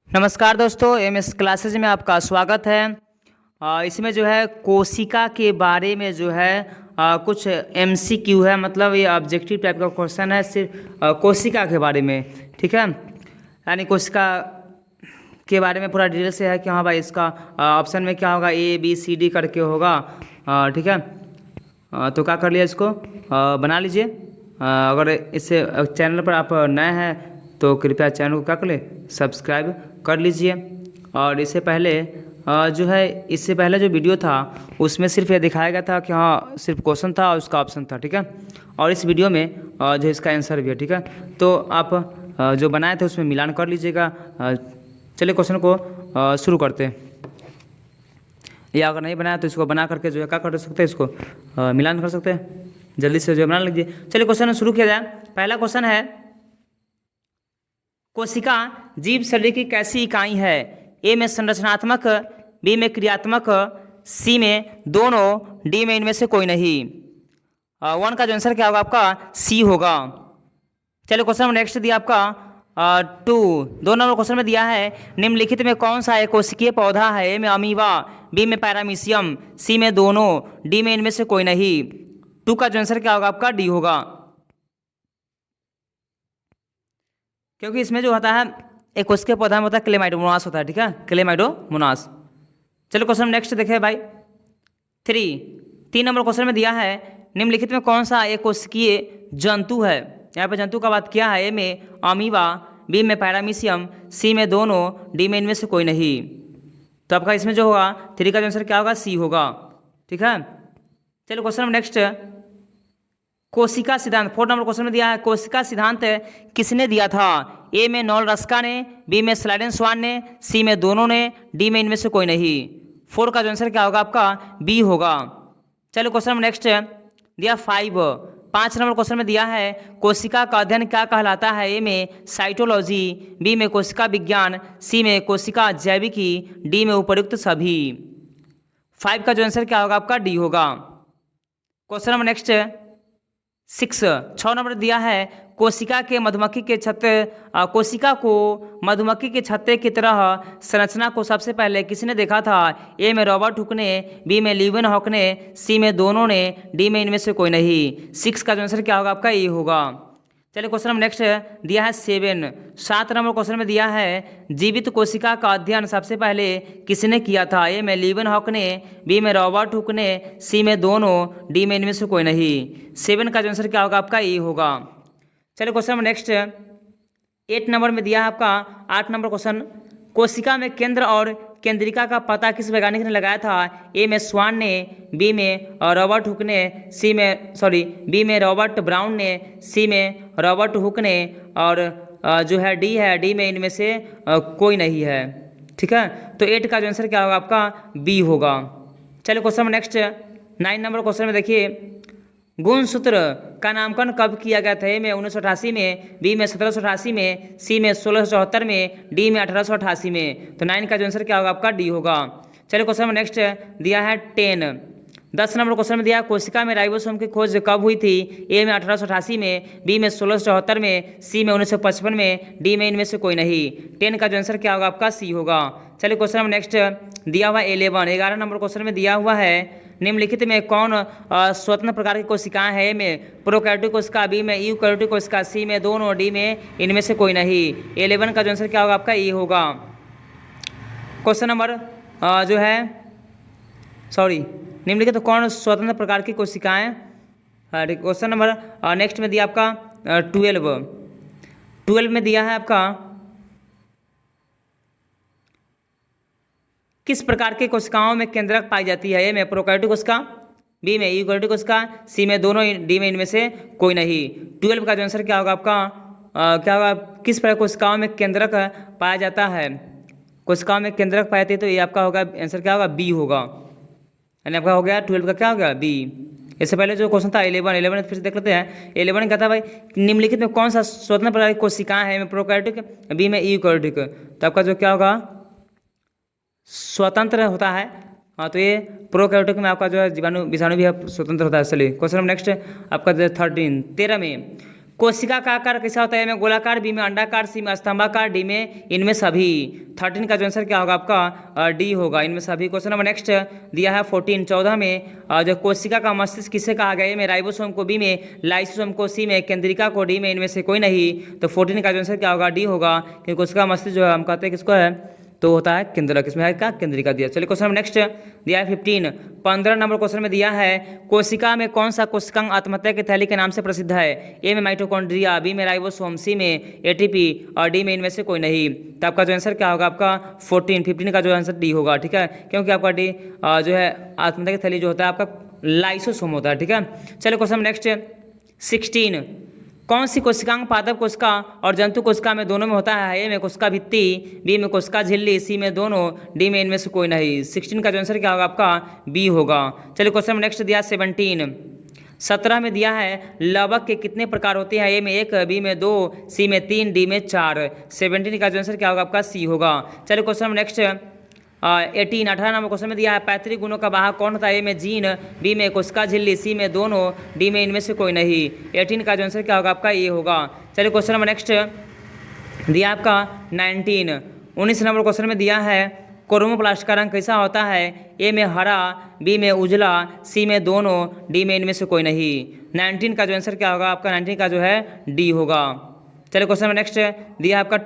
नमस्कार दोस्तों, MS classes में आपका स्वागत है। इसमें जो है कोशिका के बारे में जो है कुछ एमसीक्यू है, मतलब ये ऑब्जेक्टिव टाइप का क्वेश्चन है सिर्फ कोशिका के बारे में। ठीक है, यानी कोशिका के बारे में पूरा डिटेल से है कि हाँ भाई इसका ऑप्शन में क्या होगा, ए बी सी डी करके होगा। ठीक है, तो क्या कर लिया, इसको बना लीजिए। अगर इससे चैनल पर आप नए हैं तो कृपया चैनल को क्या कर ले, सब्सक्राइब कर लीजिए। और इससे पहले इससे पहले जो वीडियो था उसमें सिर्फ ये दिखाया गया था कि हाँ सिर्फ क्वेश्चन था और उसका ऑप्शन था। ठीक है, और इस वीडियो में जो इसका आंसर भी है। ठीक है, तो आप जो बनाए थे उसमें मिलान कर लीजिएगा। चलिए क्वेश्चन को शुरू करते हैं, या अगर नहीं बनाया तो इसको बना करके जो है क्या कर सकते हैं, इसको मिलान कर सकते हैं। जल्दी से जो बना लीजिए। चलिए क्वेश्चन शुरू किया जाए। पहला क्वेश्चन है, कोशिका जीव शरीर की कैसी इकाई है? ए में संरचनात्मक, बी में क्रियात्मक, सी में दोनों, डी में इनमें से कोई नहीं। वन का जो आंसर क्या होगा आपका, सी होगा। चलिए क्वेश्चन नेक्स्ट दिया आपका 2, 2 नंबर क्वेश्चन में दिया है, निम्नलिखित में कौन सा एक कोशिकीय पौधा है? ए में अमीबा, बी में पैरामीशियम, सी में दोनों, डी में इनमें से कोई नहीं। 2 का जो आंसर क्या होगा आपका, डी होगा, क्योंकि इसमें जो होता है एक कोशिकीय पौधा में होता है क्लेमाइडोमोनास होता है। ठीक है, क्लेमाइडोमोनास। चलो क्वेश्चन नेक्स्ट देखें भाई 3 नंबर क्वेश्चन में दिया है, निम्नलिखित में कौन सा एक कोशिकीय जंतु है? यहाँ पे जंतु का बात किया है, ए में अमीबा, बी में पैरामीशियम, सी में दोनों, डी में इनमें से कोई नहीं। तो आपका इसमें जो होगा 3 का जो आंसर क्या होगा, सी होगा। ठीक है, चलो क्वेश्चन नेक्स्ट, कोशिका सिद्धांत 4 नंबर क्वेश्चन में दिया है, कोशिका सिद्धांत किसने दिया था? ए में नॉल रस्का ने, बी में स्लाइडेन स्वान ने, सी में दोनों ने, डी में इनमें से कोई नहीं। 4 का जो आंसर क्या होगा आपका, बी होगा। चलो क्वेश्चन नेक्स्ट दिया 5 नंबर क्वेश्चन में दिया है, कोशिका का अध्ययन क्या कहलाता है? ए में साइटोलॉजी, बी में कोशिका विज्ञान, सी में कोशिका जैविकी, डी में उपर्युक्त सभी। 5 का जो आंसर क्या होगा आपका, डी होगा। क्वेश्चन नंबर नेक्स्ट 6 नंबर दिया है, कोशिका को मधुमक्खी के छत्ते की तरह संरचना को सबसे पहले किसने देखा था? ए में रॉबर्ट हुक ने, बी में लीवन हॉक ने, सी में दोनों ने, डी में इनमें से कोई नहीं। 6 का जो आंसर क्या होगा आपका, ए होगा। चलिए क्वेश्चन नंबर नेक्स्ट दिया है 7 नंबर क्वेश्चन में दिया है, जीवित कोशिका का अध्ययन सबसे पहले किसने किया था? ए में लीवन हॉक ने, बी में रॉबर्ट हुक ने, सी में दोनों, डी में इनमें से कोई नहीं। 7 का जो आंसर क्या होगा आपका, ए होगा। चलिए क्वेश्चन नंबर नेक्स्ट 8 नंबर में दिया है आपका 8 नंबर क्वेश्चन, कोशिका में केंद्र और केंद्रिका का पता किस वैज्ञानिक ने लगाया था? ए में स्वान ने, बी में रॉबर्ट हुक ने, बी में रॉबर्ट ब्राउन ने, सी में रॉबर्ट हुक ने, और जो है डी में इनमें से कोई नहीं है। ठीक है, तो 8 का जो आंसर क्या होगा आपका, बी होगा। चलिए क्वेश्चन नेक्स्ट 9 नंबर क्वेश्चन में देखिए, गुणसूत्र का नामकरण कब किया गया था? ए में 1988 में, बी में 1788 में, सी में 1674 में, डी में 1888 में। तो 9 का जो आंसर क्या होगा आपका, डी होगा। चलिए क्वेश्चन नेक्स्ट दिया है 10 नंबर क्वेश्चन में दिया, कोशिका में राइबोसोम की खोज कब हुई थी? ए में 1888 में, बी में 1674 में, सी में 1955 में, डी में इनमें से कोई नहीं। 10 का जो आंसर क्या होगा आपका, सी होगा। चलिए क्वेश्चन नेक्स्ट दिया हुआ 11 नंबर क्वेश्चन में दिया हुआ है, निम्नलिखित में कौन स्वतंत्र प्रकार की कोशिकाएं हैं? में प्रोकैरियोटिक कोशिका, बी में यूकैरियोटिक कोशिका, सी में दोनों, डी में इनमें से कोई नहीं। 11 का जो आंसर क्या होगा आपका, ए होगा। क्वेश्चन नंबर निम्नलिखित तो कौन स्वतंत्र प्रकार की कोशिकाएं? क्वेश्चन नंबर नेक्स्ट में दिया आपका 12 में दिया है आपका, किस प्रकार के कोशिकाओं में केंद्रक पाई जाती है? ए में प्रोकैरियोटिक कोशिका, बी में यूकैरियोटिक कोशिका, सी में दोनों, डी में इनमें से कोई नहीं। 12 का जो आंसर क्या होगा आपका, क्या होगा, किस प्रकार कोशिकाओं में केंद्रक पाया जाता है? कोशिकाओं में केंद्रक पाई जाती है, तो ये आपका होगा आंसर क्या होगा, बी होगा। यानी आपका हो गया 12 का क्या हो गया, बी। इससे पहले जो क्वेश्चन था 11 फिर से देख लेते हैं। 11 कहता है भाई, निम्नलिखित में कौन सा स्वतंत्र प्रकार की कोशिकाएं हैं? में प्रोकैरियोटिक, बी में यूकैरियोटिक। तो आपका जो क्या होगा, स्वतंत्र होता है। हाँ, तो ये प्रोकैरियोटिक में आपका जो है विषाणु भी स्वतंत्र होता है। चलिए क्वेश्चन नेक्स्ट आपका 13 में, कोशिका का आकार कैसा होता है? ए में गोलाकार, बी में अंडाकार, सी में स्तंभाकार, डी में इनमें सभी। 13 का जो आंसर क्या होगा आपका? डी होगा, इनमें सभी। क्वेश्चन नंबर नेक्स्ट दिया है 14, 14 में जो कोशिका का मस्तिष्क किसे कहा गया? ए में राइबोसोम को, बी में लाइसोसोम को, सी में केंद्रिका को, डी में इनमें से कोई नहीं। तो 14 का जो आंसर क्या होगा? डी होगा, क्योंकि कोशिका मस्तिष्क जो है हम कहते हैं किसको है? तो होता है केंद्रक, इसमें है क्या? केंद्रिका दिया। चलिए क्वेश्चन नंबर नेक्स्ट दिया है 15, 15 नंबर क्वेश्चन में दिया है कोशिका में कौन सा कोशिकांग आत्महत्या की थैली के नाम से प्रसिद्ध है? ए में माइटोकॉन्ड्रिया, बी में राइबोसोम, सी में एटीपी और डी में इनमें से कोई नहीं। तो आपका जो आंसर क्या होगा? आपका 14, 15 का जो आंसर डी होगा, ठीक है, क्योंकि आपका डी जो है आत्महत्या की थैली जो होता है आपका लाइसोसोम होता है, ठीक है। चलिए क्वेश्चन नेक्स्ट 16, कौन सी कोशिकांग पादप कोशिका और जंतु कोशिका में दोनों में होता है? ए में कोशिका भित्ति, बी में कोशिका झिल्ली, सी में दोनों, डी में इनमें से कोई नहीं। 16 का जो आंसर क्या होगा? आपका बी होगा। चलिए क्वेश्चन नेक्स्ट दिया 17, 17 में दिया है लवक के कितने प्रकार होते हैं? ए में 1, बी में 2, सी में 3, डी में 4। 17 का जो आंसर क्या होगा? आपका सी होगा। चलिए क्वेश्चन नेक्स्ट 18, 18 नंबर क्वेश्चन में दिया है पैतृक गुणों का वाहक कौन होता है? ए में जीन, बी में कोशिका झिल्ली, सी में दोनों, डी में इनमें से कोई नहीं। 18 का जो आंसर क्या होगा? आपका ये होगा। चलिए क्वेश्चन नंबर नेक्स्ट दिया आपका 19, 19 नंबर क्वेश्चन में दिया है क्रोमोप्लास्ट का रंग कैसा होता है? ए में हरा, बी में उजला, सी में दोनों, डी में इनमें से कोई नहीं। 19 का जो आंसर क्या होगा? आपका 19 का जो है डी होगा। चलिए क्वेश्चन नंबर नेक्स्ट दिया आपका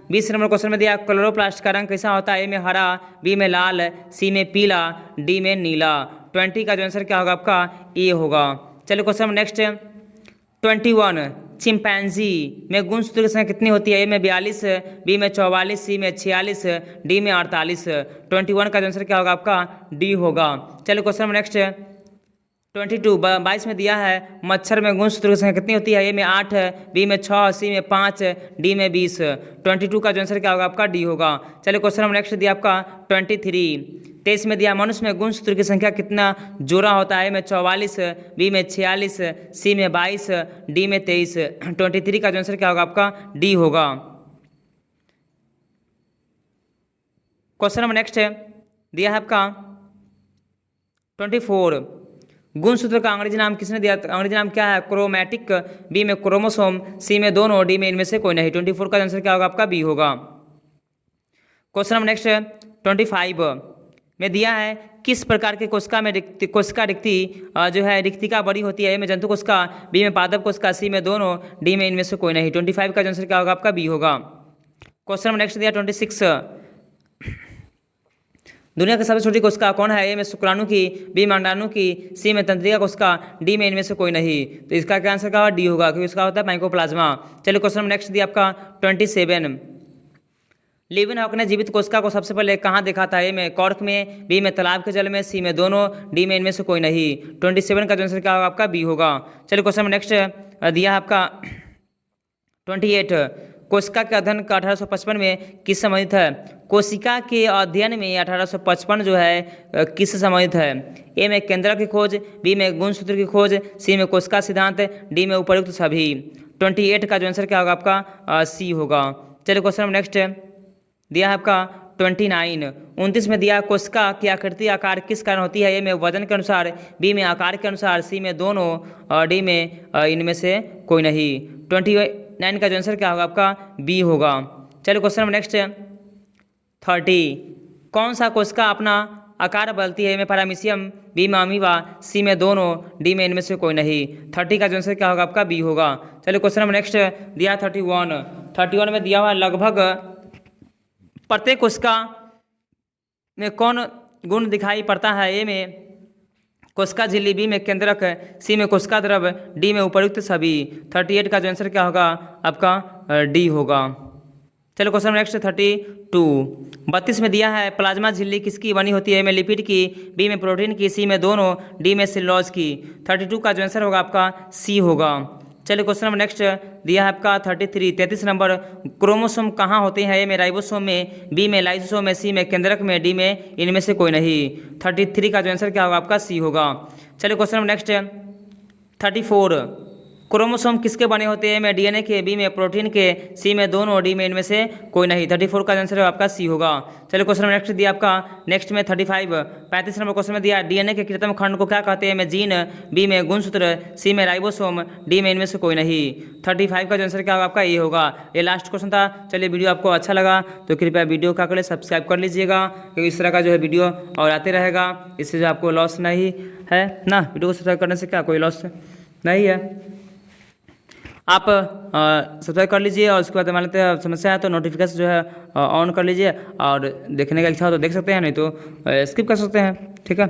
20 नंबर क्वेश्चन में दिया क्लोरोप्लास्ट का रंग कैसा होता है? ए में हरा, बी में लाल, सी में पीला, डी में नीला। 20 का जो आंसर क्या होगा? आपका ए होगा। चलिए क्वेश्चन नंबर नेक्स्ट 21, चिंपैंजी में गुणसूत्र की संख्या कितनी होती है? ए में 42, बी में 44, सी में 46, डी में 48। 21 का जो आंसर क्या होगा? आपका डी होगा। चलिए क्वेश्चन नंबर नेक्स्ट 22, 22 में दिया है मच्छर में गुणसूत्र की संख्या कितनी होती है? ए में 8, बी में 6, सी में 5, डी में 20। 22 का जो आंसर क्या होगा? आपका डी होगा। चलिए क्वेश्चन नंबर नेक्स्ट दिया आपका 23, 23 में दिया मनुष्य में गुणसूत्र की संख्या कितना जोड़ा होता है? ए में 44, बी में 46, सी में 22, डी में 23। 23 का जो आंसर क्या होगा? आपका डी होगा। क्वेश्चन नंबर नेक्स्ट दिया है आपका 24, गुणसूत्र का अंग्रेजी नाम किसने दिया? अंग्रेजी नाम क्या है? क्रोमैटिक, बी में क्रोमोसोम, सी में दोनों, डी में इनमें से कोई नहीं। 24 का आंसर क्या होगा? आपका बी होगा। क्वेश्चन नंबर नेक्स्ट 25 में दिया है किस प्रकार के कोशिका में कोशिका रिक्ति जो है रिक्तिका बड़ी होती है? ए में जंतु कोशिका, बी में पादप कोशिका, सी में दोनों, डी में इनमें से कोई नहीं। 25 का आंसर क्या होगा? आपका बी होगा। क्वेश्चन नंबर नेक्स्ट दिया 26, दुनिया की सबसे छोटी कोशिका कौन है? ए में शुक्राणु की, बी में अंडाणु की, सी में तंत्रिका कोशिका, डी में इनमें से कोई नहीं। तो इसका क्या आंसर क्या होगा? डी होगा, क्योंकि इसका होता है माइकोप्लाज्मा। चलिए क्वेश्चन नेक्स्ट दिया आपका 27, लिविन हॉक ने जीवित कोशिका को सबसे पहले कहाँ देखा था? ए में कॉर्क में, बी में तालाब के जल में, सी में दोनों, डी में इनमें से कोई नहीं। 27 का जो आंसर क्या होगा? आपका बी होगा। चलिए क्वेश्चन नेक्स्ट दिया है आपका 28, कोशिका के अध्ययन का 1855 में किस संबंधित है? कोशिका के अध्ययन में 1855 जो है किस संबंधित है? ए में केंद्रक की खोज, बी में गुणसूत्र की खोज, सी में कोशिका सिद्धांत, डी में उपर्युक्त सभी। 28 का जो आंसर क्या होगा? आपका सी होगा। चलिए क्वेश्चन नेक्स्ट दिया है आपका 29, 29 में दिया कोशिका की आकृति आकार किस कारण होती है? ए में वजन के अनुसार, बी में आकार के अनुसार, सी में दोनों और डी में इनमें से कोई नहीं। 29 का जो आंसर क्या होगा? आपका बी होगा। चलिए क्वेश्चन नंबर नेक्स्ट 30, कौन सा कोशिका अपना आकार बदलती है? ए में पैरामीशियम, बी में अमीबा, सी में दोनों, डी में इनमें से कोई नहीं। 30 का जो आंसर क्या होगा? आपका बी होगा। चलिए क्वेश्चन नंबर नेक्स्ट दिया 31, 31 में दिया हुआ लगभग प्रत्येक कोशिका में कौन गुण दिखाई पड़ता है? ए में कोशिका झिल्ली, बी में केंद्रक, सी में कोशिका द्रव, डी में उपर्युक्त सभी। 38 का जो आंसर क्या होगा? आपका डी होगा। चलो क्वेश्चन नेक्स्ट 32, 32 में दिया है प्लाज्मा झिल्ली किसकी बनी होती है? ए में लिपिड की, बी में प्रोटीन की, सी में दोनों, डी में सेलुलोज की। 32 का जो आंसर होगा आपका सी होगा। चलिए क्वेश्चन नंबर नेक्स्ट दिया है आपका 33, 33 नंबर, क्रोमोसोम कहाँ होते हैं? ए में राइबोसोम में, बी में लाइसोसोम में, सी में केंद्रक में, डी में इनमें से कोई नहीं। 33 का जो आंसर क्या होगा? आपका सी होगा। चलिए क्वेश्चन नंबर नेक्स्ट 34, क्रोमोसोम किसके बने होते हैं? ए में डीएनए के, बी में प्रोटीन के, सी में दोनों, डी में इनमें से कोई नहीं। 34 का आंसर आपका सी होगा। चलिए क्वेश्चन नंबर नेक्स्ट दिया आपका, नेक्स्ट में 35 नंबर क्वेश्चन में दिया डीएनए के कृत्रिम खंड को क्या कहते हैं? में जीन, बी में गुणसूत्र, सी में राइबोसोम, डी में इनमें से कोई नहीं। 35 का आंसर क्या होगा आपका? ये होगा। ये लास्ट क्वेश्चन था। चलिए वीडियो आपको अच्छा लगा तो कृपया वीडियो क्या करें, सब्सक्राइब कर लीजिएगा, क्योंकि इस तरह का जो है वीडियो और आते रहेगा। इससे जो आपको लॉस नहीं है ना, वीडियो को सब्सक्राइब करने से क्या कोई लॉस नहीं है। आप सब्सक्राइब कर लीजिए और उसके बाद मान लेते हैं समस्या है तो नोटिफिकेशन जो है ऑन कर लीजिए, और देखने का इच्छा हो तो देख सकते हैं, नहीं तो स्किप कर सकते हैं। ठीक है।